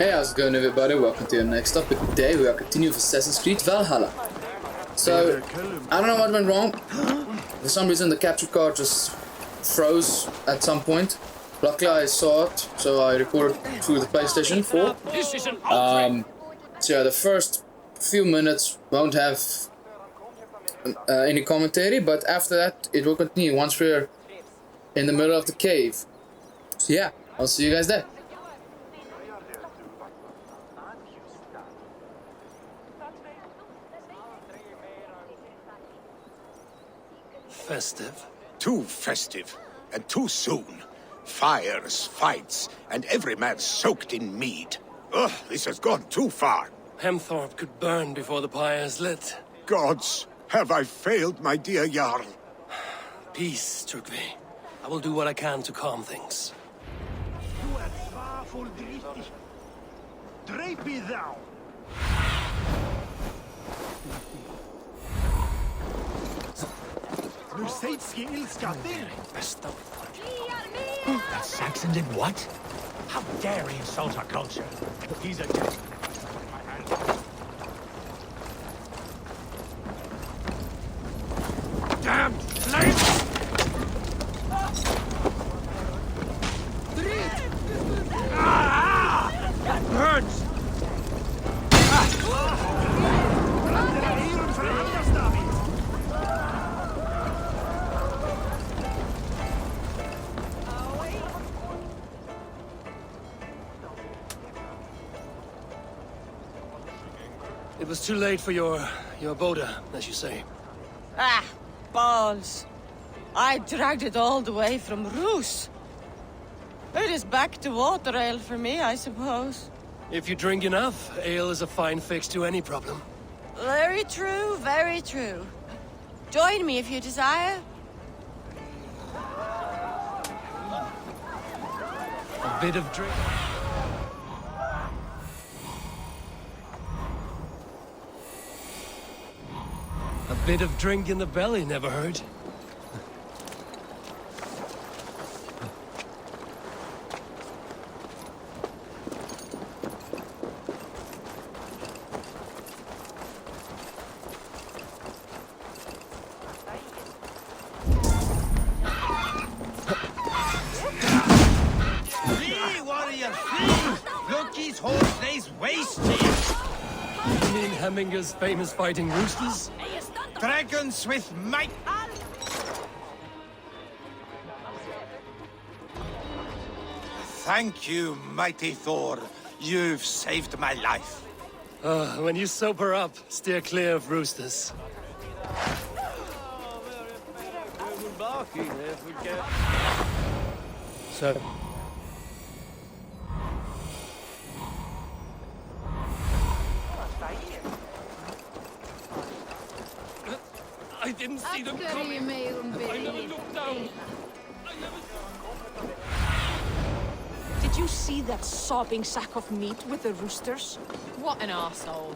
Hey, how's it going everybody? Welcome to your next topic. Today we are continuing with Assassin's Creed Valhalla. So, I don't know what went wrong. For some reason the capture card just froze at some point. Luckily I saw it, so I recorded through the PlayStation 4. So yeah, the first few minutes won't have any commentary, but after that it will continue once we're in the middle of the cave. So yeah, I'll see you guys there. Festive? Too festive, and too soon. Fires, fights, and every man soaked in mead. Ugh, this has gone too far. Hemthorpe could burn before the pyre's lit. Gods, have I failed my dear Jarl? Peace, Turkvi. I will do what I can to calm things. thou! That Saxon did what? How dare he insult our culture? He's a... Damn flames! That burns! It was too late for your boda, as you say. Ah, balls. I dragged it all the way from Roos. It is back to water ale for me, I suppose. If you drink enough, ale is a fine fix to any problem. Very true, very true. Join me if you desire. A bit of drink. A bit of drink in the belly never hurt. Flee, warrior, flee! Loki's horse lays waste to you! You mean Hemminger's famous fighting roosters? Dragons with might! Thank you, mighty Thor. You've saved my life. When you sober up, steer clear of roosters. So... I didn't see them coming. I never looked down. Did you see that sopping sack of meat with the roosters? What an arsehole.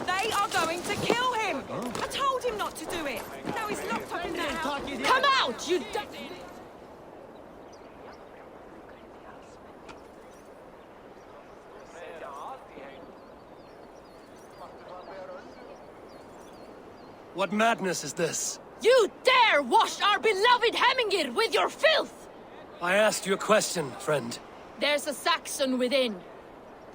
They are going to kill him! I told him not to do it! Now he's locked up in the house! Come out, you d- What madness is this? You dare wash our beloved Hemmingir with your filth! I asked you a question, friend. There's a Saxon within.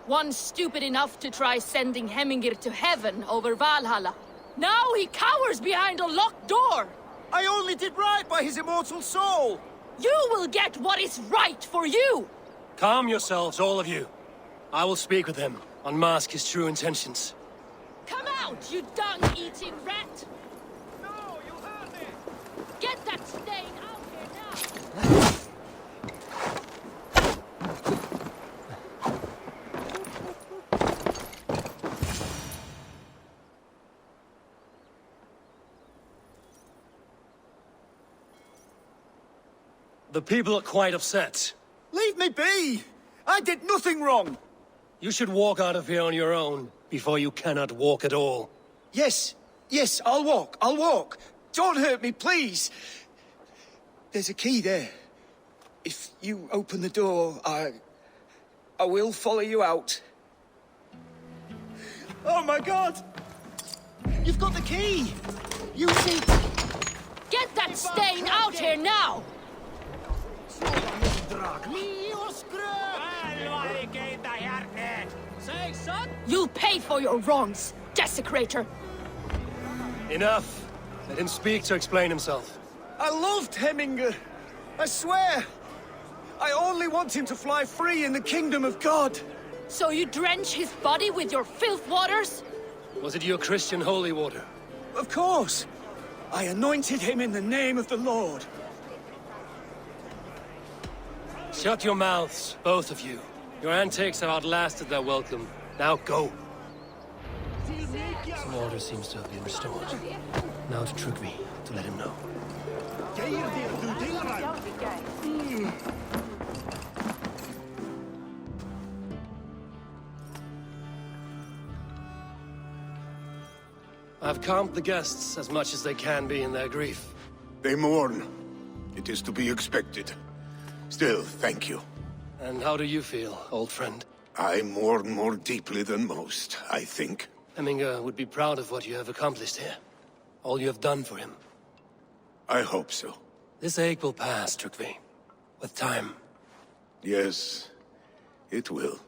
One stupid enough to try sending Hemmingir to heaven over Valhalla. Now he cowers behind a locked door! I only did right by his immortal soul! You will get what is right for you! Calm yourselves, all of you. I will speak with him, unmask his true intentions. Come out, you dung-eating rat! No, you heard me! Get that stain out here now! The people are quite upset. Leave me be! I did nothing wrong! You should walk out of here on your own, before you cannot walk at all. Yes, I'll walk. Don't hurt me, please! There's a key there. If you open the door, I will follow you out. Oh my god! You've got the key! Use it! Get that stain out here now! You'll pay for your wrongs, desecrator! Enough! Let him speak to explain himself. I loved Hemminger. I swear. I only want him to fly free in the kingdom of God. So you drench his body with your filth waters? Was it your Christian holy water? Of course. I anointed him in the name of the Lord. Shut your mouths, both of you. Your antics have outlasted their welcome. Now go. Some order seems to have been restored. Now to Trugvi, to let him know. I've calmed the guests as much as they can be in their grief. They mourn. It is to be expected. Still, thank you. And how do you feel, old friend? I mourn more deeply than most, I think. Hemminger would be proud of what you have accomplished here. All you have done for him. I hope so. This ache will pass, Trugvi. With time. Yes, it will.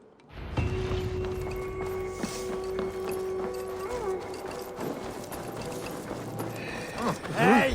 Hey!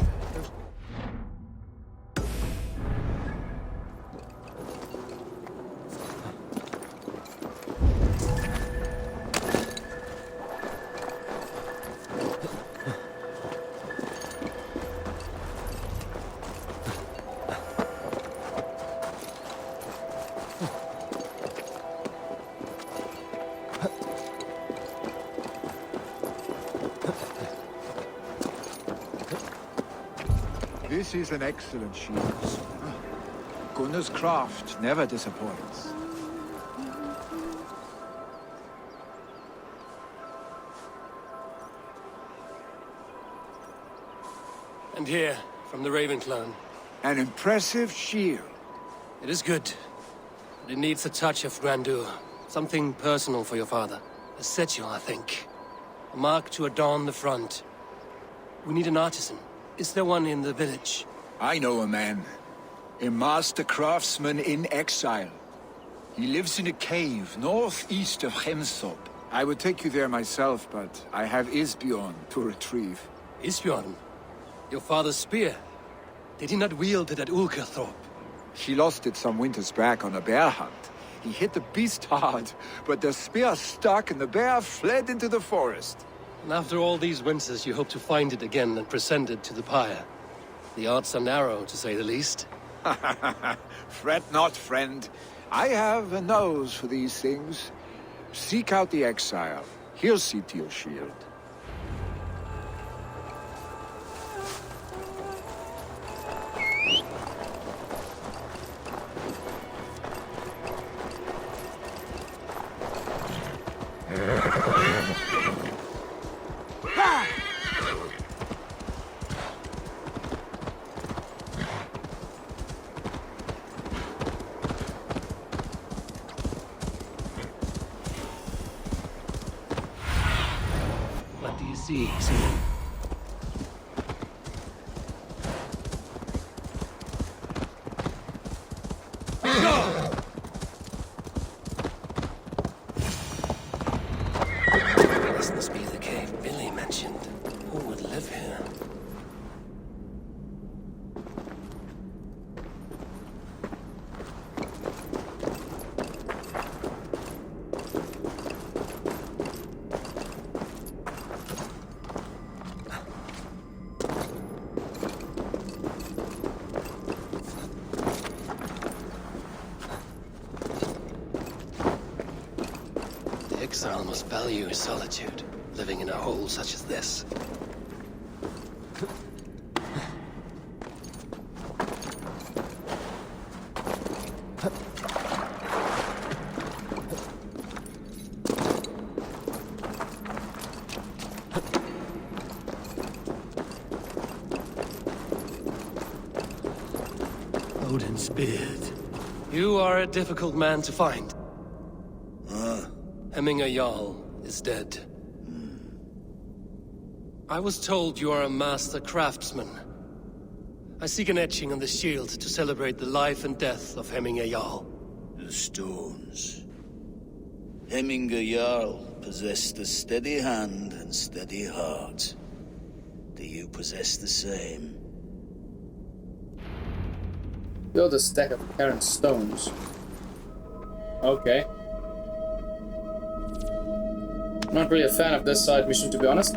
This is an excellent shield. Gunnar's craft never disappoints. And here, from the Raven clan. An impressive shield. It is good. But it needs a touch of grandeur. Something personal for your father. A sigil, I think. A mark to adorn the front. We need an artisan. Is there one in the village? I know a man. A master craftsman in exile. He lives in a cave northeast of Hemsop. I would take you there myself, but I have Isbjorn to retrieve. Isbjorn? Your father's spear? Did he not wield it at Ulkerthorpe? He lost it some winters back on a bear hunt. He hit the beast hard, but the spear stuck and the bear fled into the forest. And after all these winters, you hope to find it again and present it to the pyre. The odds are narrow, to say the least. Fret not, friend. I have a nose for these things. Seek out the exile. He'll see to your shield. What do you see? This must be the cave Billy mentioned. Who would live here? The exile must value his solitude, living in a hole such as this. Odin's beard. You are a difficult man to find. Hemminger Jarl is dead. I was told you are a master craftsman. I seek an etching on the shield to celebrate the life and death of Hemminger Jarl. The stones. Hemminger Jarl possessed a steady hand and steady heart. Do you possess the same? Build a stack of current stones. Okay. Not really a fan of this side mission, to be honest.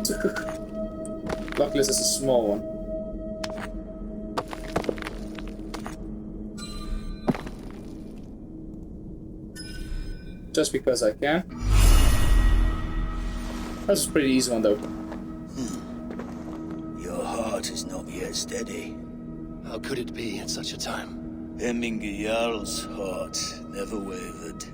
Luckily, this is a small one. Just because I can. That's a pretty easy one, though. Your heart is not yet steady. How could it be at such a time? Hemminger Jarl's heart never wavered.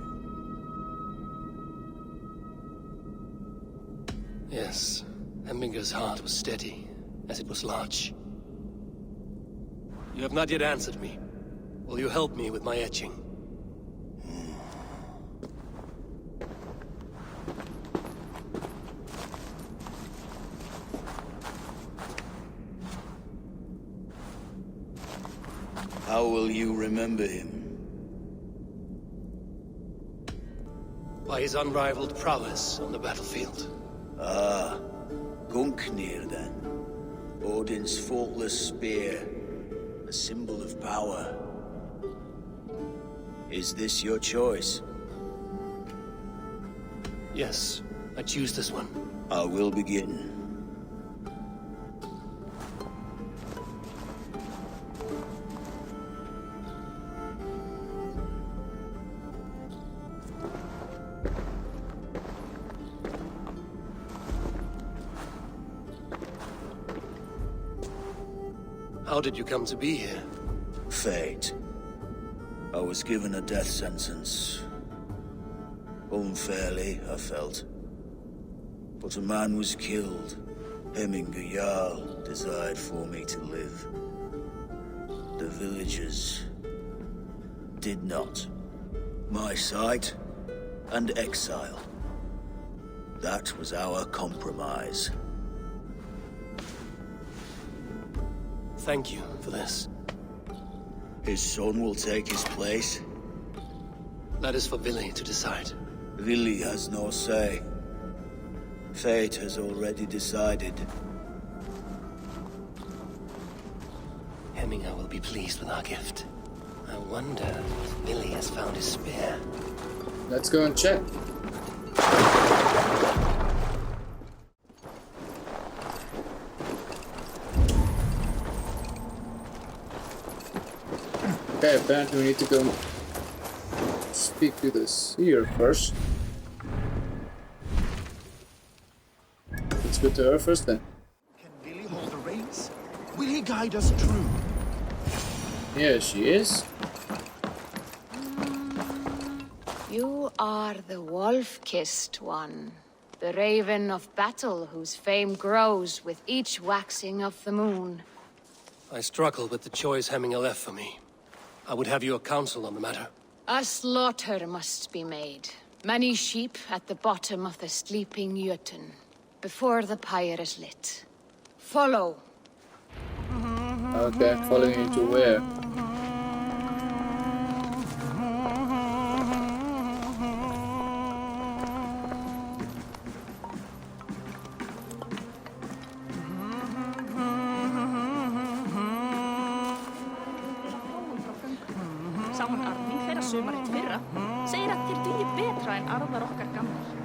Yes, Hemminger's heart was steady, as it was large. You have not yet answered me. Will you help me with my etching? How will you remember him? By his unrivaled prowess on the battlefield. Ah, Gungnir then. Odin's faultless spear. A symbol of power. Is this your choice? Yes, I choose this one. I will begin. How did you come to be here? Fate. I was given a death sentence. Unfairly, I felt. But a man was killed. Hemminger Jarl desired for me to live. The villagers did not. My sight and exile. That was our compromise. Thank you for this. His son will take his place. That is for Vili to decide. Vili has no say. Fate has already decided. Hemminger will be pleased with our gift. I wonder if Vili has found his spear. Let's go and check. Okay, apparently we need to go speak to the seer first. Let's go to her first then. Can Vili hold the reins? Will he guide us true? Here she is. You are the wolf-kissed one. The raven of battle whose fame grows with each waxing of the moon. I struggle with the choice Hemminger left for me. I would have your counsel on the matter. A slaughter must be made. Many sheep at the bottom of the sleeping Jötun, before the pyre is lit. Follow. Okay, following you to where? Sáum arning þeirra sumarið fyrra. Segir að þeir dugi betra en arðar okkar gamlar.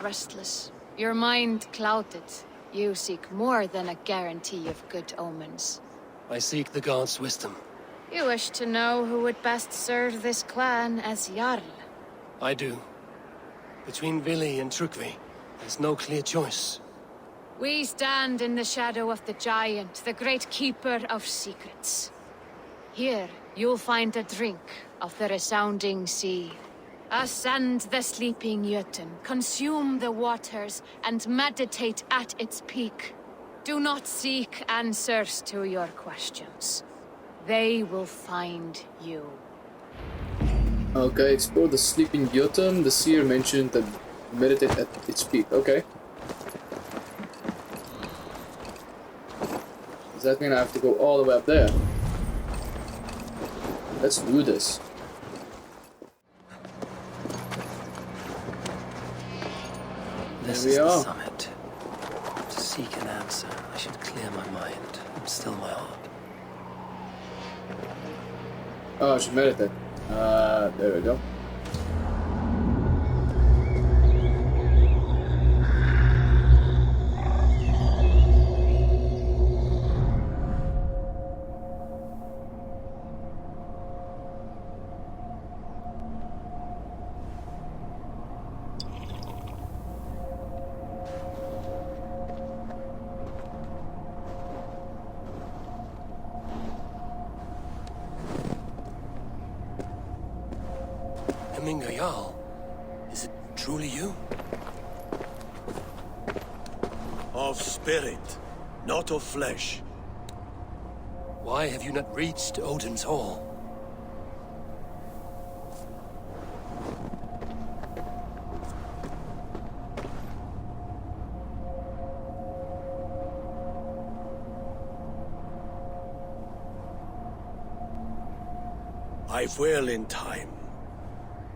restless, your mind clouded. You seek more than a guarantee of good omens. I seek the gods' wisdom. You wish to know who would best serve this clan as Jarl? I do. Between Vili and Trukvi, there's no clear choice. We stand in the shadow of the giant, the great keeper of secrets. Here, you'll find a drink of the resounding sea. Ascend the sleeping Jötun, consume the waters, and meditate at its peak. Do not seek answers to your questions. They will find you. Okay, explore the sleeping Jötun. The seer mentioned that meditate at its peak. Okay. Does that mean I have to go all the way up there? Let's do this. This is the summit. To seek an answer, I should clear my mind and still my heart. Oh, I should meditate. There we go. Jarl, is it truly you? Of spirit, not of flesh. Why have you not reached Odin's Hall? I will in time.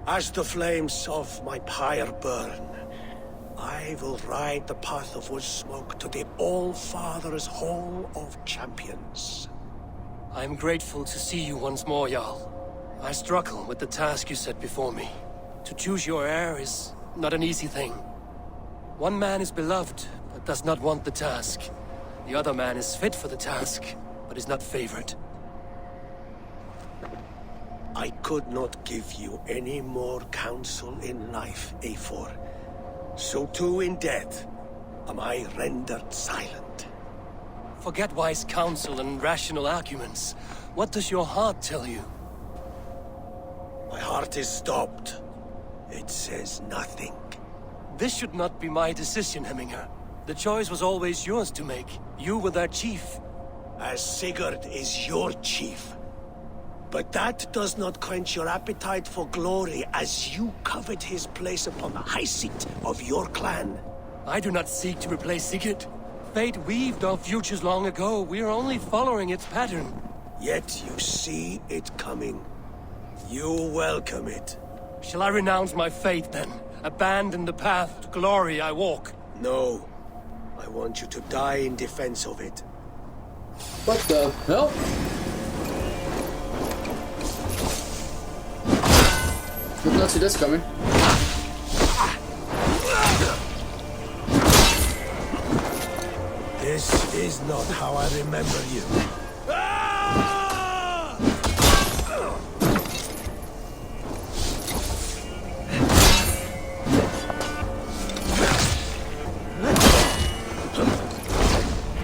As the flames of my pyre burn, I will ride the path of wood smoke to the All-Father's Hall of Champions. I am grateful to see you once more, Jarl. I struggle with the task you set before me. To choose your heir is not an easy thing. One man is beloved, but does not want the task. The other man is fit for the task, but is not favored. I could not give you any more counsel in life, Eivor. So too in death am I rendered silent. Forget wise counsel and rational arguments. What does your heart tell you? My heart is stopped. It says nothing. This should not be my decision, Hemminger. The choice was always yours to make. You were their chief. As Sigurd is your chief. But that does not quench your appetite for glory as you covet his place upon the high seat of your clan. I do not seek to replace Sigurd. Fate weaved our futures long ago. We are only following its pattern. Yet you see it coming. You welcome it. Shall I renounce my faith then? Abandon the path to glory I walk? No. I want you to die in defense of it. What the hell? Did not see this coming. This is not how I remember you.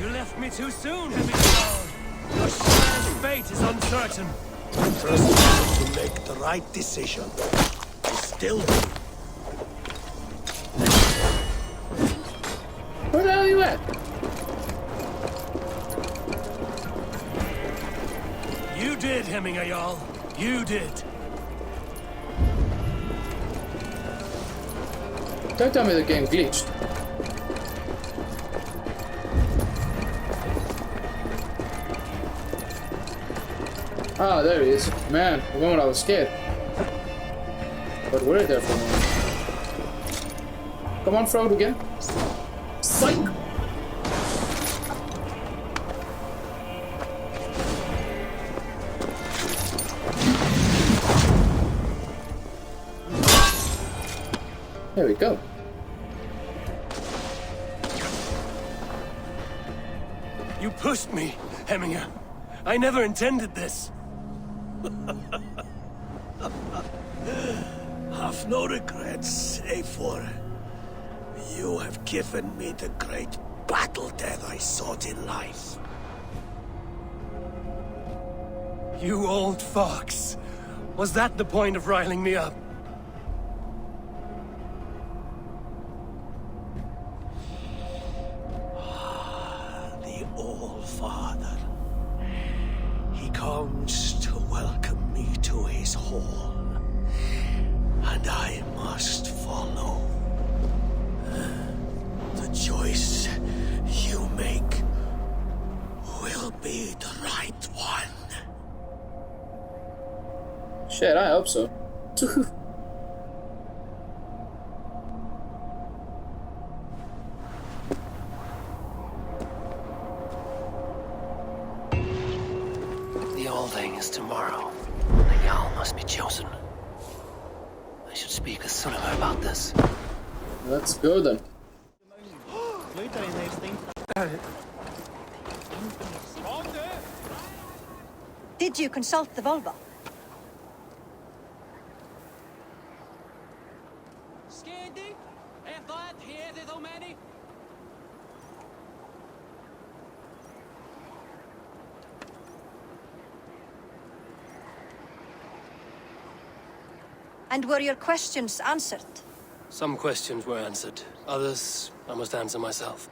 You left me too soon, Hemminger. Your shared fate is uncertain. Trust you to make the right decision. I still do. Where the hell are you at? You did, Hemminger Jarl. You did. Don't tell me the game glitched. Ah, there he is. Man, the moment I was scared. But we're there for a moment. Come on, Frodo again. Psych! There we go. You pushed me, Hemminger. I never intended this. Have no regrets, Eivor. You have given me the great battle death I sought in life. You old fox. Was that the point of riling me up? The All-Father. He comes to welcome me to his hall. And I must follow. The choice you make will be the right one. Shit, I hope so. The Wielding is tomorrow. The Jarl must be chosen. I should speak with Sunnema about this. Let's go then. Did you consult the Volva? And were your questions answered? Some questions were answered. Others, I must answer myself.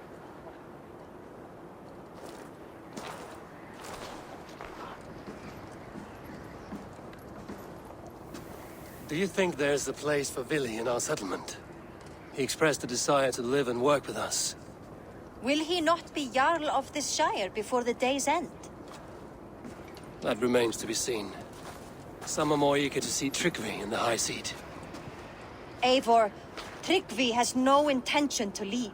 Do you think there's a place for Vili in our settlement? He expressed a desire to live and work with us. Will he not be Jarl of this shire before the day's end? That remains to be seen. Some are more eager to see Tryggvi in the high seat. Eivor, Tryggvi has no intention to lead.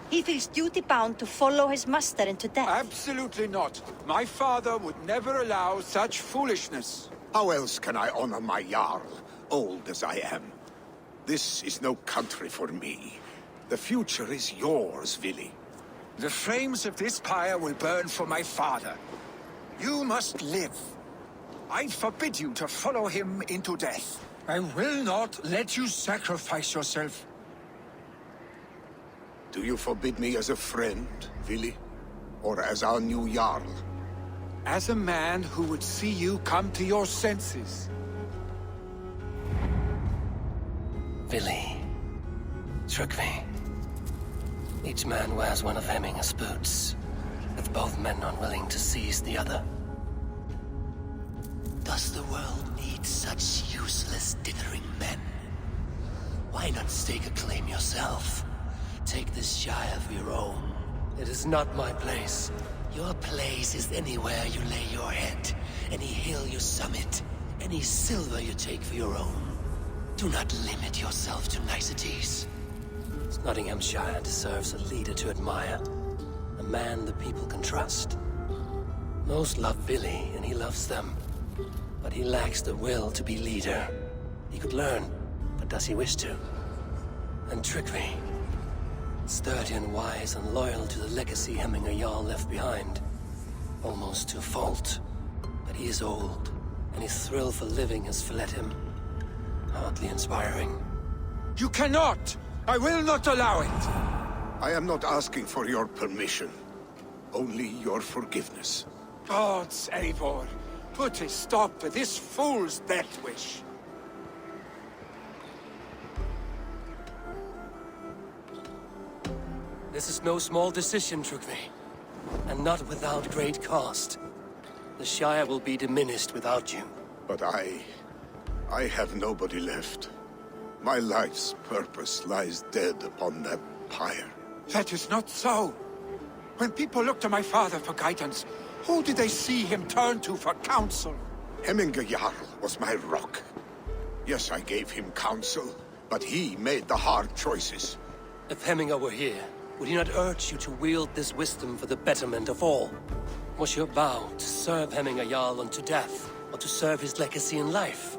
He feels duty-bound to follow his master into death. Absolutely not. My father would never allow such foolishness. How else can I honor my Jarl, old as I am? This is no country for me. The future is yours, Vili. The flames of this pyre will burn for my father. You must live. I forbid you to follow him into death. I will not let you sacrifice yourself. Do you forbid me as a friend, Vili? Or as our new Jarl? As a man who would see you come to your senses. Vili. Tryggvi. Each man wears one of Hemminger's boots, with both men unwilling to seize the other. Does the world need such useless, dithering men? Why not stake a claim yourself? Take this shire for your own. It is not my place. Your place is anywhere you lay your head, any hill you summit, any silver you take for your own. Do not limit yourself to niceties. Nottinghamshire deserves a leader to admire. A man the people can trust. Most love Vili, and he loves them. But he lacks the will to be leader. He could learn, but does he wish to? And Tryggvi. Sturdy and wise and loyal to the legacy Hemminger Jarl left behind. Almost to a fault. But he is old, and his thrill for living has fled him. Hardly inspiring. You cannot! I will not allow it! I am not asking for your permission. Only your forgiveness. Gods, Eivor, put a stop to this fool's death wish. This is no small decision, Tryggvi. And not without great cost. The Shire will be diminished without you. But I have nobody left. My life's purpose lies dead upon that pyre. That is not so. When people look to my father for guidance, who did they see him turn to for counsel? Hemminger Jarl was my rock. Yes, I gave him counsel, but he made the hard choices. If Hemminger were here, would he not urge you to wield this wisdom for the betterment of all? Was your vow to serve Hemminger Jarl unto death, or to serve his legacy in life?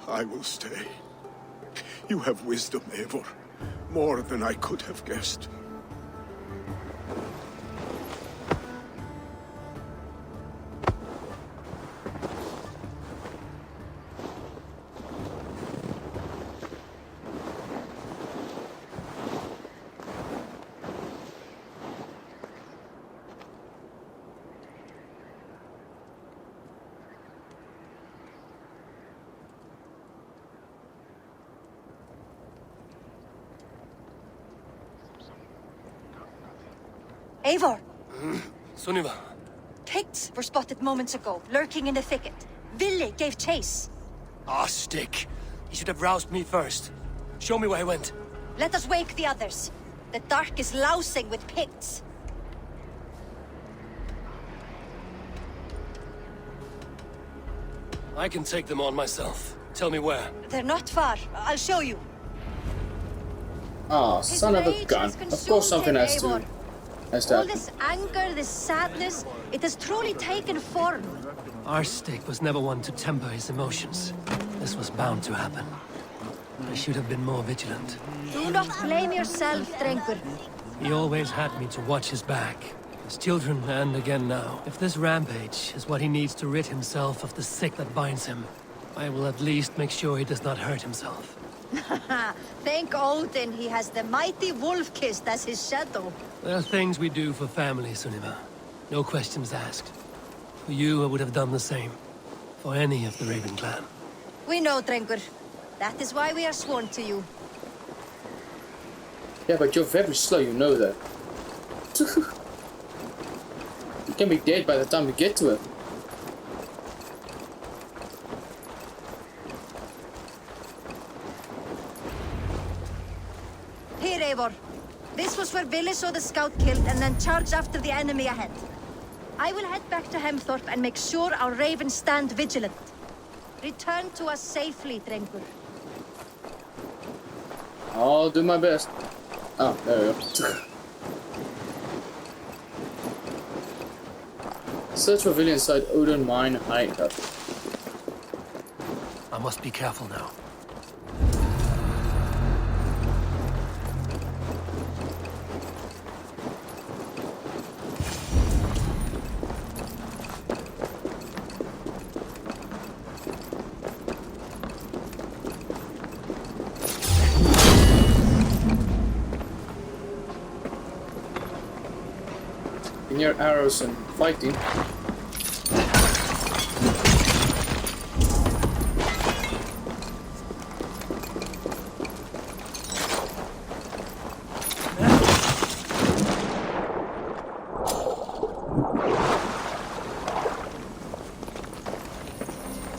I will stay. You have wisdom, Eivor. More than I could have guessed. Eivor, Sunniva. Picts were spotted moments ago, lurking in the thicket. Ville gave chase. Ah, stick. He should have roused me first. Show me where he went. Let us wake the others. The dark is lousing with Picts. I can take them on myself. Tell me where. They're not far. I'll show you. Ah, son of a gun. Of course something has to All happen. this anger, this sadness, it has truly taken form. Our stick was never one to temper his emotions. This was bound to happen. I should have been more vigilant. Do not blame yourself, Drengur. He always had me to watch his back. His children, and again now. If this rampage is what he needs to rid himself of the sick that binds him, I will at least make sure he does not hurt himself. Thank Odin he has the mighty Wolf-Kissed as his shadow. There are things we do for family, Sunniva. No questions asked. For you, I would have done the same. For any of the Raven clan. We know, Drengur. That is why we are sworn to you. Yeah, but you're very slow, you know that. You can be dead by the time we get to it. Here, Eivor. This was where Ville saw the scout killed and then charged after the enemy ahead. I will head back to Hemthorpe and make sure our ravens stand vigilant. Return to us safely, Drengur. I'll do my best. Oh, there we go. Search for Ville inside Odin Mine hideout. I must be careful now. Near arrows and fighting.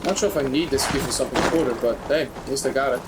Not sure if I need this key for something important, but hey, at least I got it.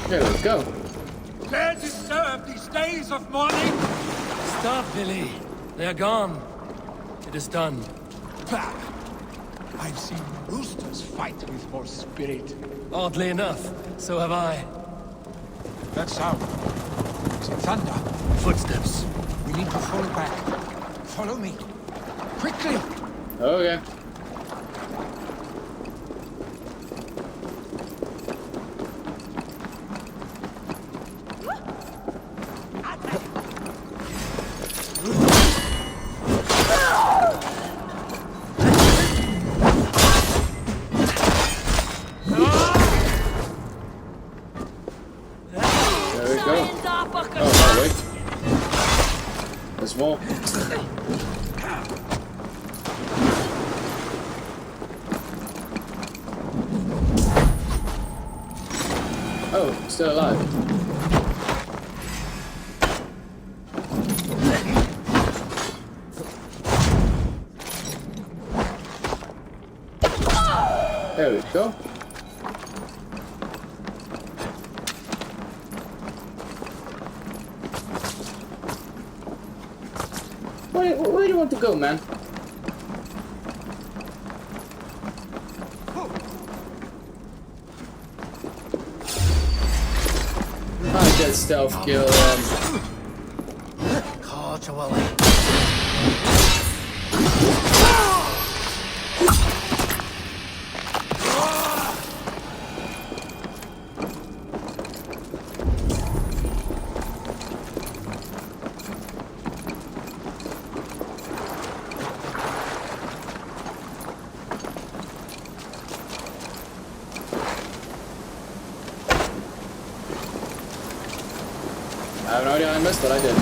There we go. Dare disturb these days of mourning? Stop, Billy. They are gone. It is done. Bah! I've seen roosters fight with more spirit. Oddly enough, so have I. That sound. Is it thunder? Footsteps. We need to fall back. Follow me. Quickly! Okay. More. Oh, still alive. There we go. Where do you want to go, man? I get stealth kill. Caught a Wally. I have no idea I missed, but I did.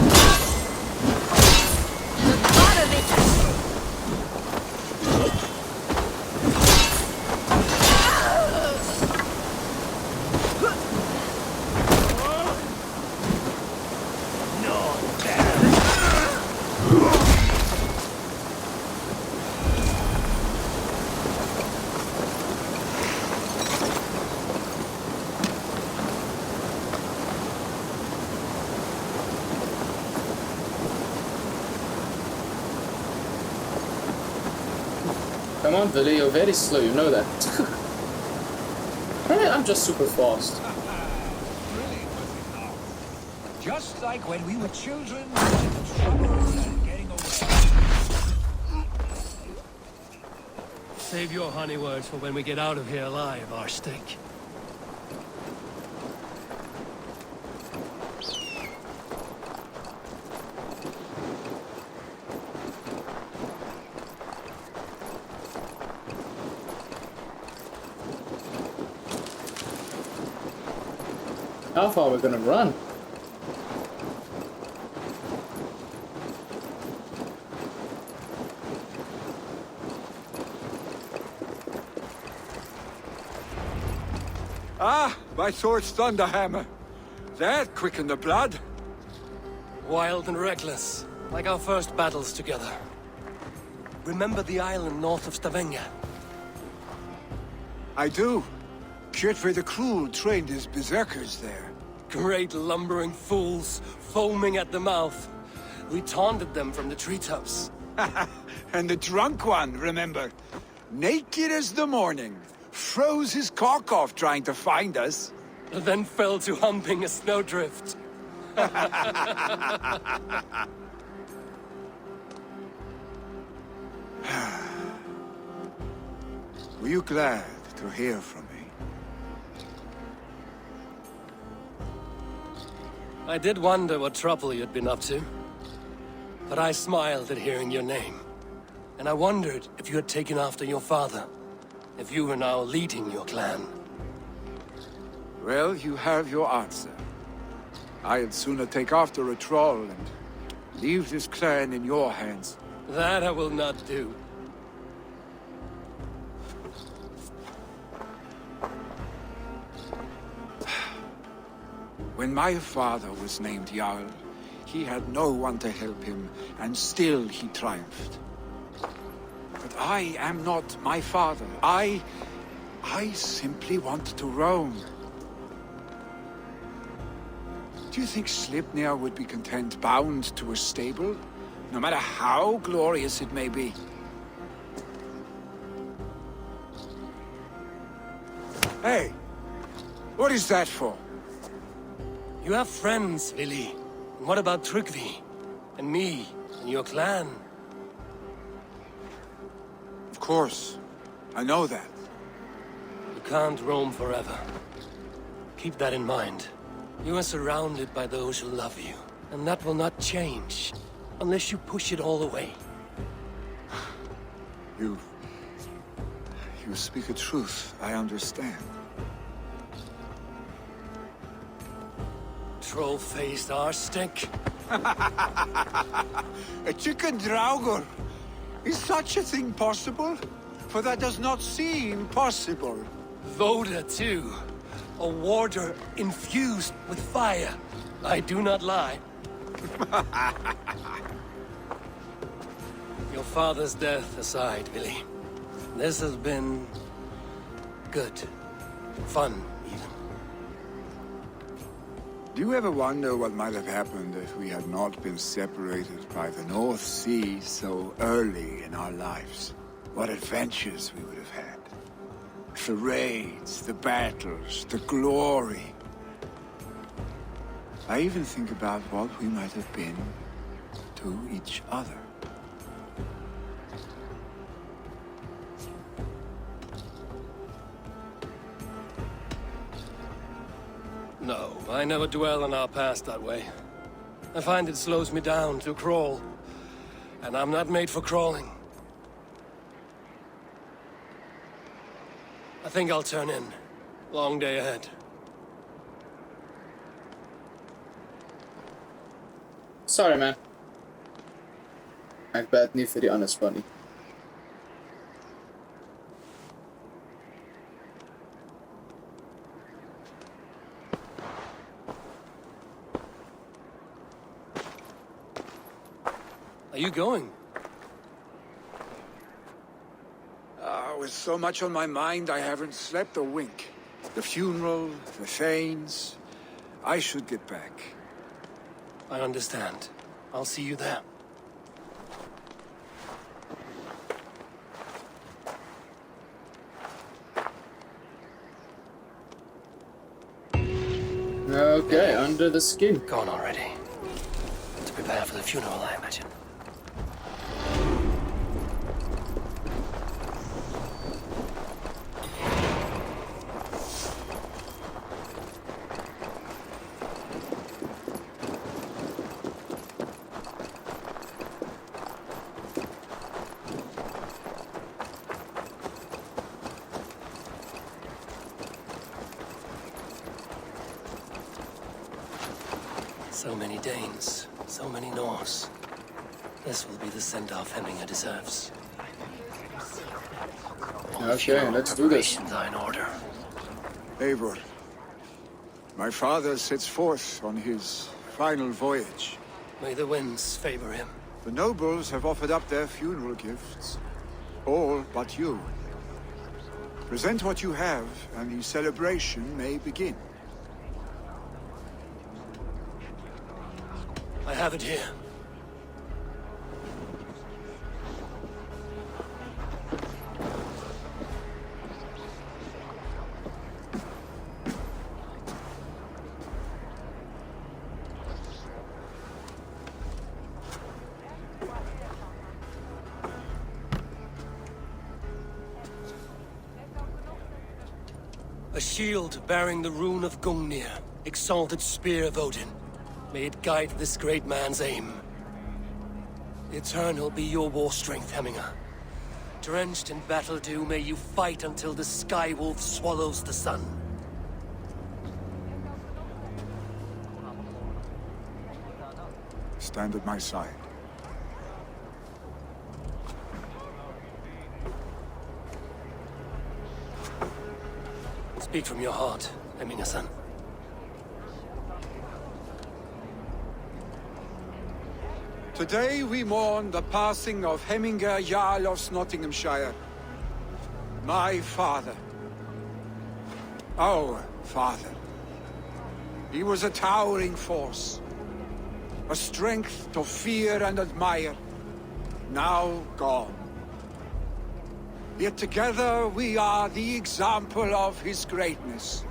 Come on, Billy, you're very slow, you know that. I'm just super fast. Just like when we were children, and getting away. Save your honey words for when we get out of here alive, our stink. How far are we gonna run? Ah, my sword's thunderhammer. That quickened the blood. Wild and reckless, like our first battles together. Remember the island north of Stavanger? I do. Kjotve the Cruel trained his berserkers there. Great lumbering fools, foaming at the mouth. We taunted them from the treetops. And the drunk one, remember? Naked as the morning. Froze his cock off trying to find us. Then fell to humping a snowdrift. Were you glad to hear from me? I did wonder what trouble you'd been up to. But I smiled at hearing your name. And I wondered if you had taken after your father. If you were now leading your clan. Well, you have your answer. I'd sooner take after a troll and leave this clan in your hands. That I will not do. When my father was named Jarl, he had no one to help him, and still he triumphed. But I am not my father. I simply want to roam. Do you think Sleipnir would be content bound to a stable, no matter how glorious it may be? Hey, what is that for? You have friends, Vili. And what about Tryggvi? And me? And your clan? Of course. I know that. You can't roam forever. Keep that in mind. You are surrounded by those who love you. And that will not change. Unless you push it all away. You speak a truth. I understand. Troll-faced arstink. A chicken draugur. Is such a thing possible? For that does not seem possible. Voda, too. A warder infused with fire. I do not lie. Your father's death aside, Vili. This has been... good. Fun, even. Do you ever wonder what might have happened if we had not been separated by the North Sea so early in our lives? What adventures we would have had. The raids, the battles, the glory. I even think about what we might have been to each other. No, I never dwell on our past that way. I find it slows me down to crawl. And I'm not made for crawling. I think I'll turn in. Long day ahead. Sorry, man. Ik ben het niet voor die andere spanning. Are you going? With so much on my mind, I haven't slept a wink. The funeral, the Thanes. I should get back. I understand. I'll see you there. Okay, under the skin. Gone already. To prepare for the funeral, I imagine. So many Danes, so many Norse. This will be the send-off Hemminger deserves. Okay, let's do this. Are in order. Eivor, my father sets forth on his final voyage. May the winds favor him. The nobles have offered up their funeral gifts. All but you. Present what you have, and the celebration may begin. I have it here. A shield bearing the rune of Gungnir, exalted spear of Odin. May it guide this great man's aim. Eternal be your war strength, Hemminger. Drenched in battle dew, may you fight until the sky wolf swallows the sun. Stand at my side. Speak from your heart, Hemminger-son. Today we mourn the passing of Hemminger Jarl of Nottinghamshire. My father. Our father. He was a towering force. A strength to fear and admire. Now gone. Yet together we are the example of his greatness.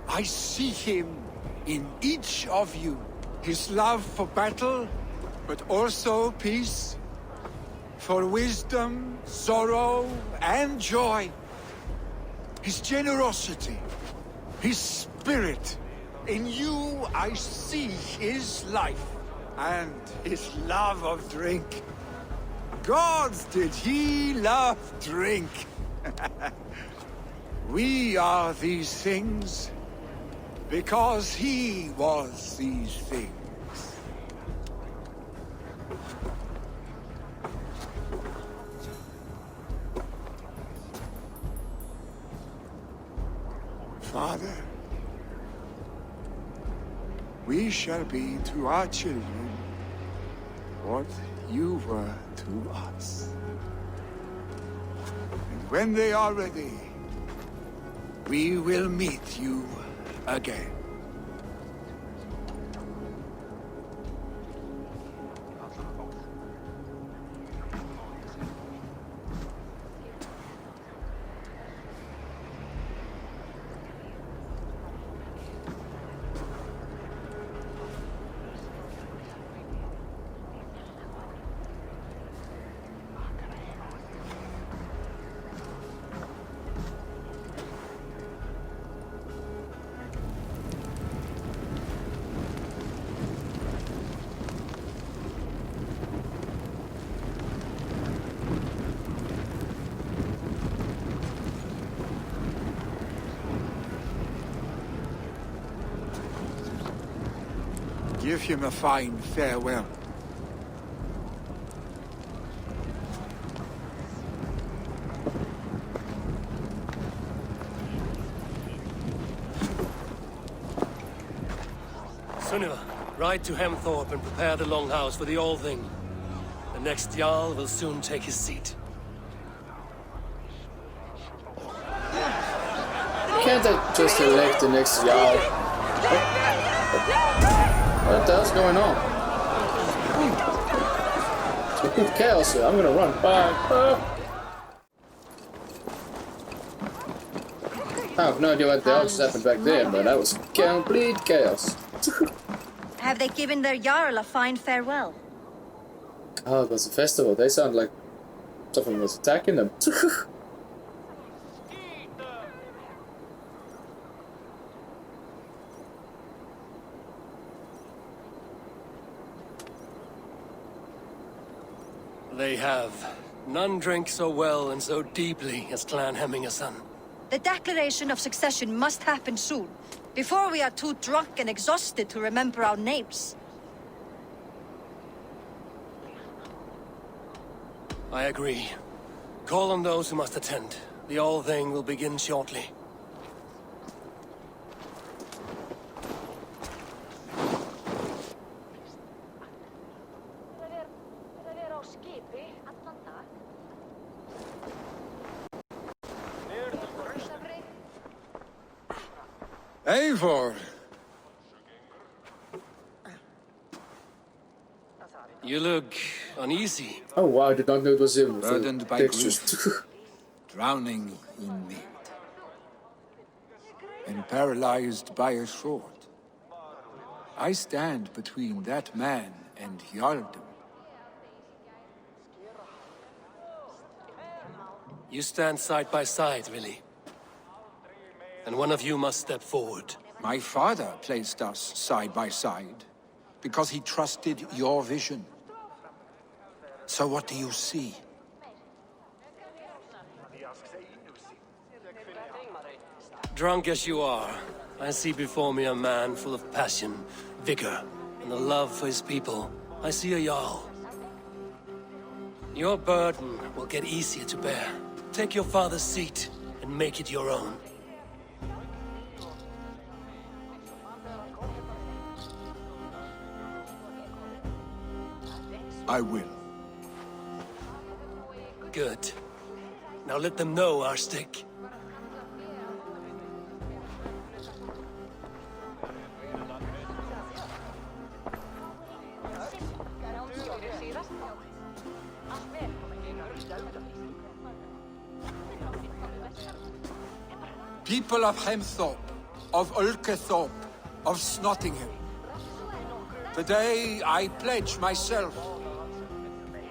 I see him in each of you. His love for battle, but also peace. For wisdom, sorrow, and joy. His generosity, his spirit. In you I see his life, and his love of drink. Gods, did he love drink! We are these things because he was these things. Father, we shall be to our children what you were to us. And when they are ready, we will meet you again. Give him a fine farewell. Sunniva, ride to Hemthorpe and prepare the Longhouse for the All-Thing. The next Jarl will soon take his seat. Can't I just elect the next Jarl? What the hell's going on? It's chaos here. I'm gonna run. Bye. I have no idea what the hell just happened back there, but that was complete chaos. Have they given their Jarl a fine farewell? Oh, it was a festival. They sound like something was attacking them. They have. None drink so well and so deeply as Clan Hemmingerson. The declaration of succession must happen soon, before we are too drunk and exhausted to remember our names. I agree. Call on those who must attend. The All-Thing will begin shortly. Eivor! You look uneasy. Oh wow, I did not know it was him. Burdened by grief, drowning in meat, and paralyzed by a sword. I stand between that man and Jarldom. You stand side by side, really. And one of you must step forward. My father placed us side by side, because he trusted your vision. So what do you see? Drunk as you are, I see before me a man full of passion, vigor, and a love for his people. I see a Jarl. Your burden will get easier to bear. Take your father's seat and make it your own. I will. Good. Now let them know our stick. People of Hemthorpe, of Ulkethorpe, of Snottingham. Today I pledge myself.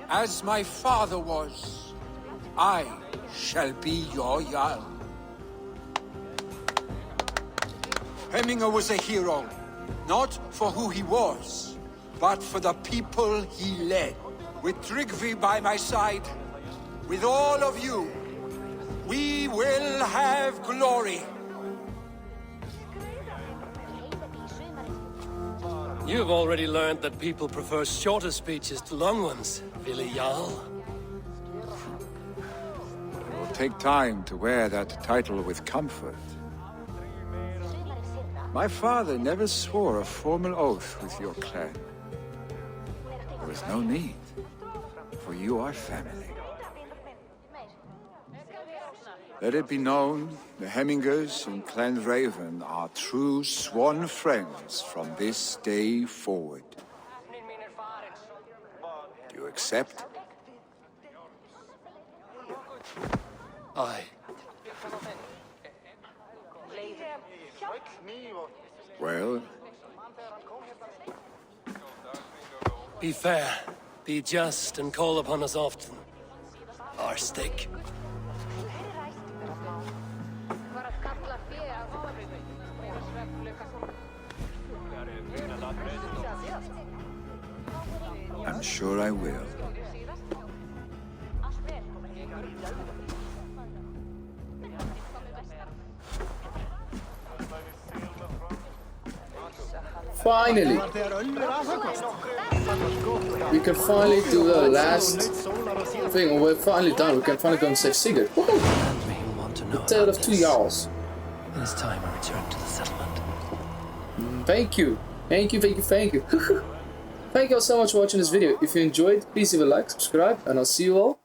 As my father was, I shall be your Jarl. Hemminger was a hero, not for who he was, but for the people he led. With Tryggvi by my side, with all of you, we will have glory. You've already learned that people prefer shorter speeches to long ones, Willi Jarl. It will take time to wear that title with comfort. My father never swore a formal oath with your clan. There was no need, for you are family. Let it be known, the Hemmingers and Clan Raven are true sworn friends from this day forward. Do you accept? Aye. Well? Be fair, be just, and call upon us often. Our stick. I'm sure I will. finally do the last thing. We're finally done. We can finally go and save Sigurd. The Tale of Two Jarls. It is time I return to the settlement. Thank you. Thank you. Thank you all so much for watching this video. If you enjoyed, please leave a like, subscribe, and I'll see you all